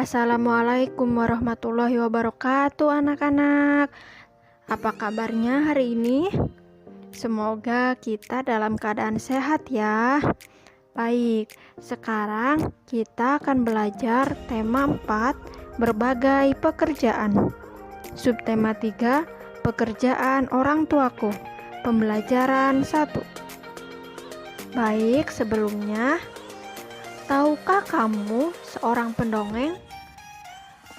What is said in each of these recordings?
Assalamualaikum warahmatullahi wabarakatuh anak-anak. Apa kabarnya hari ini? Semoga kita dalam keadaan sehat ya. Baik, sekarang kita akan belajar tema 4, berbagai pekerjaan. Subtema 3, pekerjaan orang tuaku. Pembelajaran 1. Baik, sebelumnya, tahukah kamu seorang pendongeng?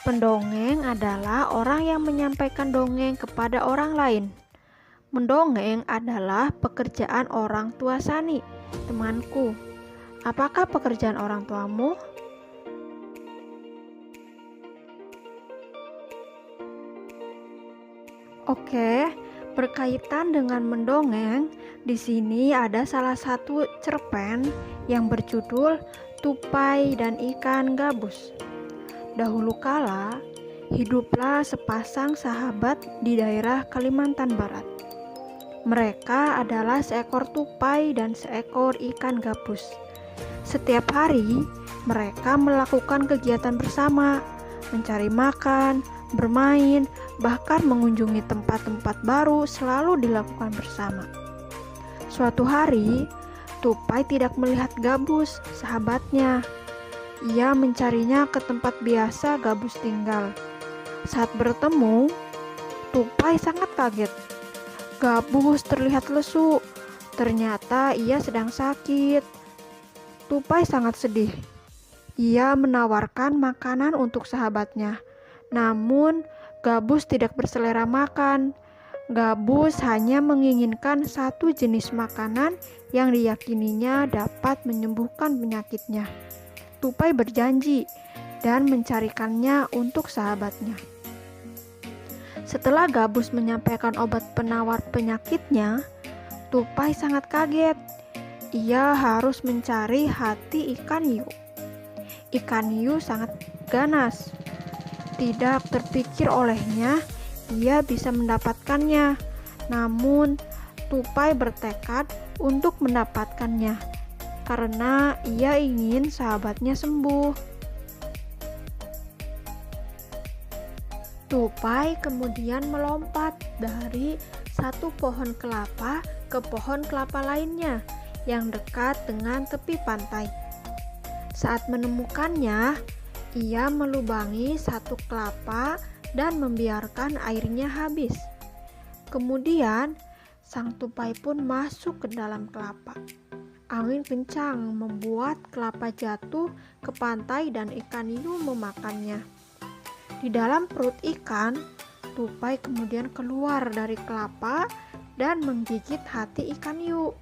Pendongeng adalah orang yang menyampaikan dongeng kepada orang lain. Mendongeng adalah pekerjaan orang tua Sani, temanku. Apakah pekerjaan orang tuamu? Oke, berkaitan dengan mendongeng, di sini ada salah satu cerpen yang berjudul Tupai dan Ikan Gabus. Dahulu kala, hiduplah sepasang sahabat di daerah Kalimantan Barat. Mereka adalah seekor tupai dan seekor ikan gabus. Setiap hari, mereka melakukan kegiatan bersama, mencari makan, bermain, bahkan mengunjungi tempat-tempat baru selalu dilakukan bersama. Suatu hari, Tupai tidak melihat Gabus, sahabatnya. Ia mencarinya ke tempat biasa Gabus tinggal. Saat bertemu, Tupai sangat kaget. Gabus terlihat lesu. Ternyata ia sedang sakit. Tupai sangat sedih. Ia menawarkan makanan untuk sahabatnya. Namun, Gabus tidak berselera makan. Gabus hanya menginginkan satu jenis makanan yang diyakininya dapat menyembuhkan penyakitnya. Tupai berjanji dan mencarikannya untuk sahabatnya. Setelah Gabus menyampaikan obat penawar penyakitnya, Tupai sangat kaget. Ia harus mencari hati ikan hiu. Ikan hiu sangat ganas. Tidak terpikir olehnya ia bisa mendapatkannya. Namun, Tupai bertekad untuk mendapatkannya karena ia ingin sahabatnya sembuh. Tupai kemudian melompat dari satu pohon kelapa ke pohon kelapa lainnya yang dekat dengan tepi pantai. Saat menemukannya, ia melubangi satu kelapa dan membiarkan airnya habis. Kemudian, sang tupai pun masuk ke dalam kelapa. Angin kencang membuat kelapa jatuh ke pantai dan ikan hiu memakannya. Di dalam perut ikan, tupai kemudian keluar dari kelapa dan menggigit hati ikan hiu.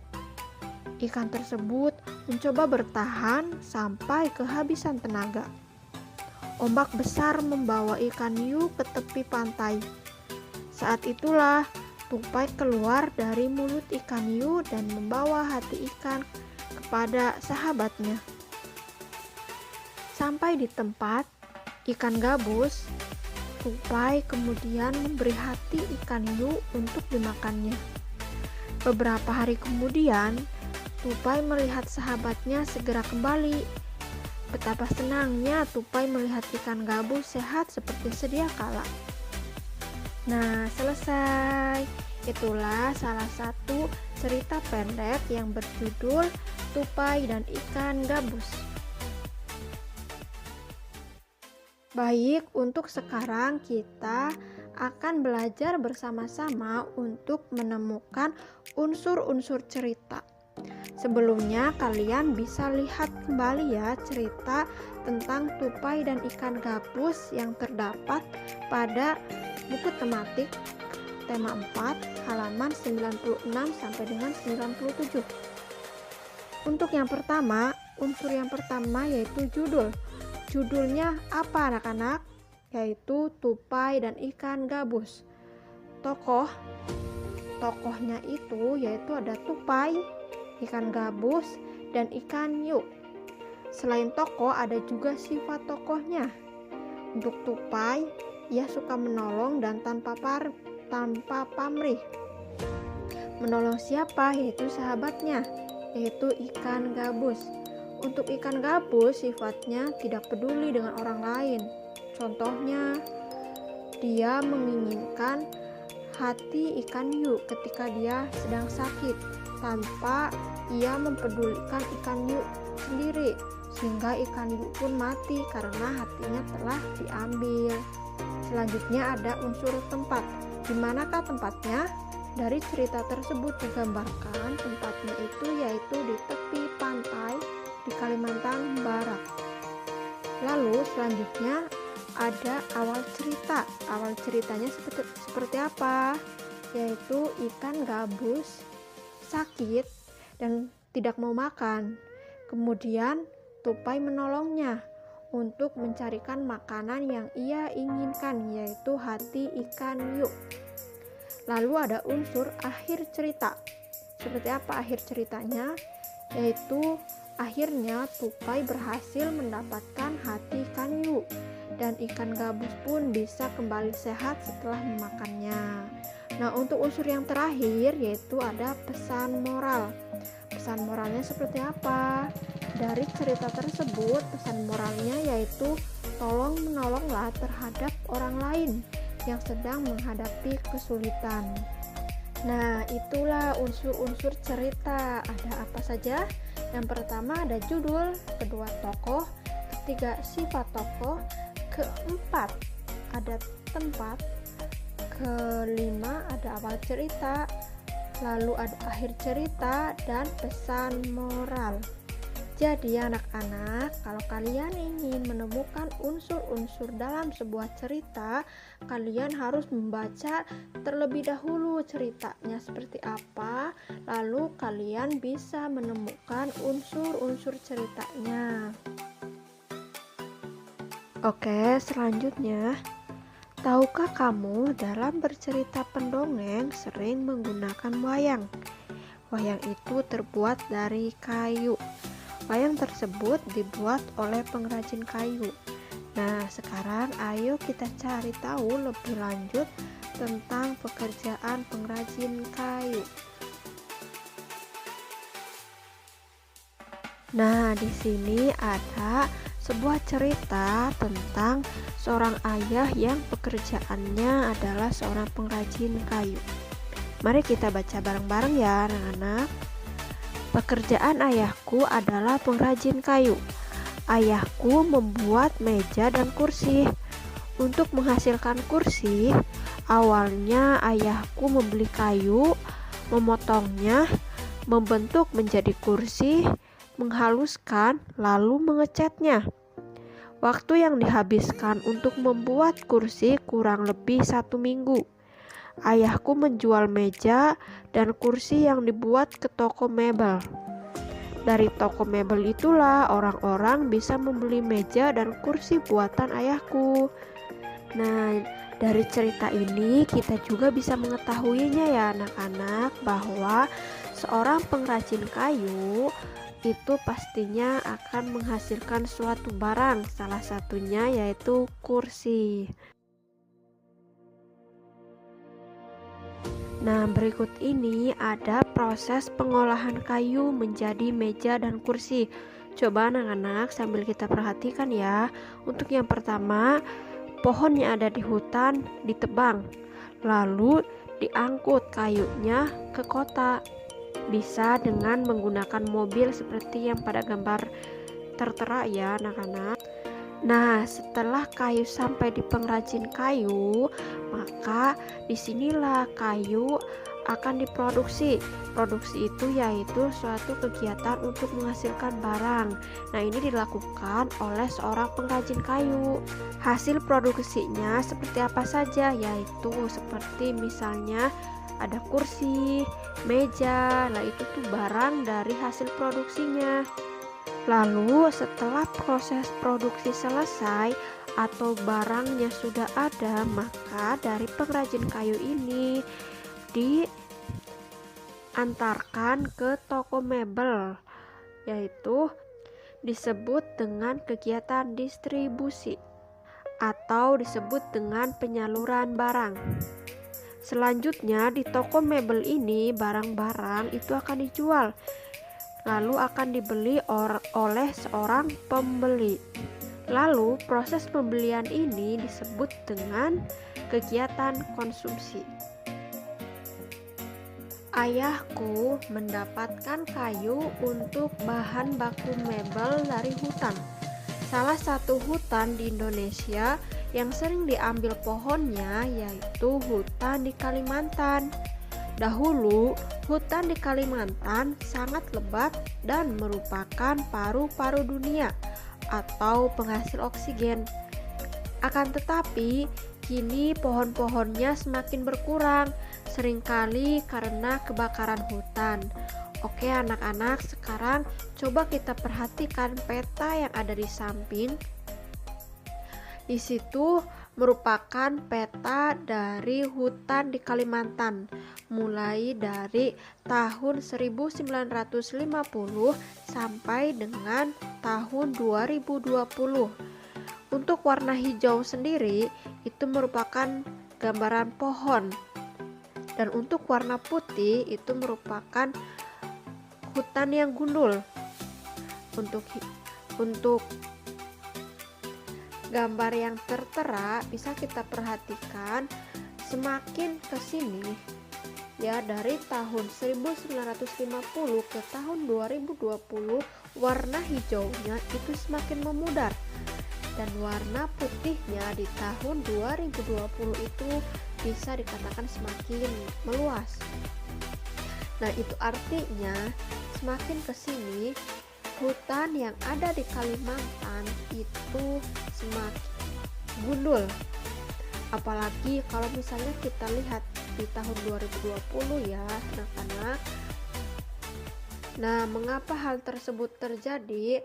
Ikan tersebut mencoba bertahan sampai kehabisan tenaga. Ombak besar membawa ikan hiu ke tepi pantai. Saat itulah Tupai keluar dari mulut ikan hiu dan membawa hati ikan kepada sahabatnya. Sampai di tempat ikan gabus, Tupai kemudian memberi hati ikan hiu untuk dimakannya. Beberapa hari kemudian, Tupai melihat sahabatnya segera kembali. Betapa senangnya Tupai melihat ikan gabus sehat seperti sedia kala. Nah, selesai. Itulah salah satu cerita pendek yang berjudul Tupai dan Ikan Gabus. Baik, untuk sekarang kita akan belajar bersama-sama untuk menemukan unsur-unsur cerita. Sebelumnya kalian bisa lihat kembali ya cerita tentang Tupai dan Ikan Gabus yang terdapat pada buku tematik tema 4 halaman 96 sampai dengan 97. Untuk yang pertama, unsur yang pertama yaitu judul. Judulnya apa anak-anak? Yaitu Tupai dan Ikan Gabus. Tokohnya itu yaitu ada Tupai, ikan gabus, dan ikan hiu. Selain tokoh, ada juga sifat tokohnya. Untuk Tupai, ia suka menolong dan tanpa pamrih. Menolong siapa? Yaitu sahabatnya, yaitu ikan gabus. Untuk ikan gabus sifatnya tidak peduli dengan orang lain. Contohnya, dia menginginkan hati ikan hiu ketika dia sedang sakit tanpa ia mempedulikan ikan hiu sendiri, sehingga ikan hiu pun mati karena hatinya telah diambil. Selanjutnya ada unsur tempat. Di manakah tempatnya? Dari cerita tersebut digambarkan tempatnya itu yaitu di tepi pantai di Kalimantan Barat. Lalu selanjutnya ada awal cerita. Awal ceritanya seperti apa? Yaitu ikan gabus sakit dan tidak mau makan. Kemudian tupai menolongnya untuk mencarikan makanan yang ia inginkan, yaitu hati ikan hiu. Lalu ada unsur akhir cerita. Seperti apa akhir ceritanya? Yaitu akhirnya tupai berhasil mendapatkan hati ikan hiu dan ikan gabus pun bisa kembali sehat setelah memakannya. Nah, untuk unsur yang terakhir yaitu ada pesan moral. Pesan moralnya seperti apa? Dari cerita tersebut, pesan moralnya yaitu tolong menolonglah terhadap orang lain yang sedang menghadapi kesulitan. Nah, itulah unsur-unsur cerita. Ada apa saja? Yang pertama ada judul, kedua tokoh, ketiga sifat tokoh, keempat ada tempat, kelima ada awal cerita, lalu ada akhir cerita dan pesan moral. Jadi anak-anak, kalau kalian ingin menemukan unsur-unsur dalam sebuah cerita, kalian harus membaca terlebih dahulu ceritanya seperti apa, lalu kalian bisa menemukan unsur-unsur ceritanya. Oke, selanjutnya, tahukah kamu dalam bercerita pendongeng sering menggunakan wayang? Wayang itu terbuat dari kayu. Wayang tersebut dibuat oleh pengrajin kayu. Nah, sekarang ayo kita cari tahu lebih lanjut tentang pekerjaan pengrajin kayu. Nah, di sini ada sebuah cerita tentang seorang ayah yang pekerjaannya adalah seorang pengrajin kayu. Mari kita baca bareng-bareng ya, anak-anak. Pekerjaan ayahku adalah pengrajin kayu. Ayahku membuat meja dan kursi. Untuk menghasilkan kursi, awalnya ayahku membeli kayu, memotongnya, membentuk menjadi kursi, menghaluskan, lalu mengecatnya. Waktu yang dihabiskan untuk membuat kursi kurang lebih 1 minggu. Ayahku menjual meja dan kursi yang dibuat ke toko mebel. Dari toko mebel itulah orang-orang bisa membeli meja dan kursi buatan ayahku. Nah, dari cerita ini kita juga bisa mengetahuinya ya anak-anak, bahwa seorang pengrajin kayu itu pastinya akan menghasilkan suatu barang, salah satunya yaitu kursi. Nah, berikut ini ada proses pengolahan kayu menjadi meja dan kursi. Coba anak-anak sambil kita perhatikan ya. Untuk yang pertama, pohon yang ada di hutan ditebang, lalu diangkut kayunya ke kota. Bisa dengan menggunakan mobil seperti yang pada gambar tertera ya anak-anak. Nah, setelah kayu sampai di pengrajin kayu, maka disinilah kayu akan diproduksi. Produksi itu yaitu suatu kegiatan untuk menghasilkan barang. Nah, ini dilakukan oleh seorang pengrajin kayu. Hasil produksinya seperti apa saja? Yaitu seperti misalnya ada kursi, meja, nah itu tuh barang dari hasil produksinya. Lalu setelah proses produksi selesai atau barangnya sudah ada, maka dari pengrajin kayu ini diantarkan ke toko mebel, yaitu disebut dengan kegiatan distribusi atau disebut dengan penyaluran barang. Selanjutnya di toko mebel ini barang-barang itu akan dijual. lalu akan dibeli oleh seorang pembeli. Lalu proses pembelian ini disebut dengan kegiatan konsumsi. Ayahku mendapatkan kayu untuk bahan baku mebel dari hutan. Salah satu hutan di Indonesia yang sering diambil pohonnya yaitu hutan di Kalimantan. Dahulu, hutan di Kalimantan sangat lebat dan merupakan paru-paru dunia atau penghasil oksigen. Akan tetapi, kini pohon-pohonnya semakin berkurang, seringkali karena kebakaran hutan. Oke anak-anak, sekarang coba kita perhatikan peta yang ada di samping. Di situ merupakan peta dari hutan di Kalimantan, mulai dari tahun 1950 sampai dengan tahun 2020. Untuk warna hijau sendiri itu merupakan gambaran pohon, dan untuk warna putih itu merupakan hutan yang gundul. Untuk gambar yang tertera bisa kita perhatikan semakin ke sini ya, dari tahun 1950 ke tahun 2020 warna hijaunya itu semakin memudar, dan warna putihnya di tahun 2020 itu bisa dikatakan semakin meluas. Nah, itu artinya semakin ke sini hutan yang ada di Kalimantan itu semakin gundul. Apalagi kalau misalnya kita lihat di tahun 2020 ya anak-anak. Nah, mengapa hal tersebut terjadi?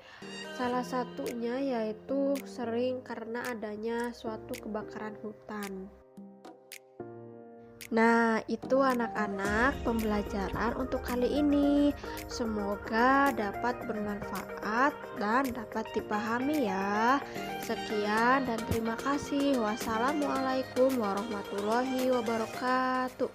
Salah satunya yaitu sering karena adanya suatu kebakaran hutan. Nah, itu anak-anak pembelajaran untuk kali ini. Semoga dapat bermanfaat dan dapat dipahami ya. Sekian dan terima kasih. Wassalamualaikum warahmatullahi wabarakatuh.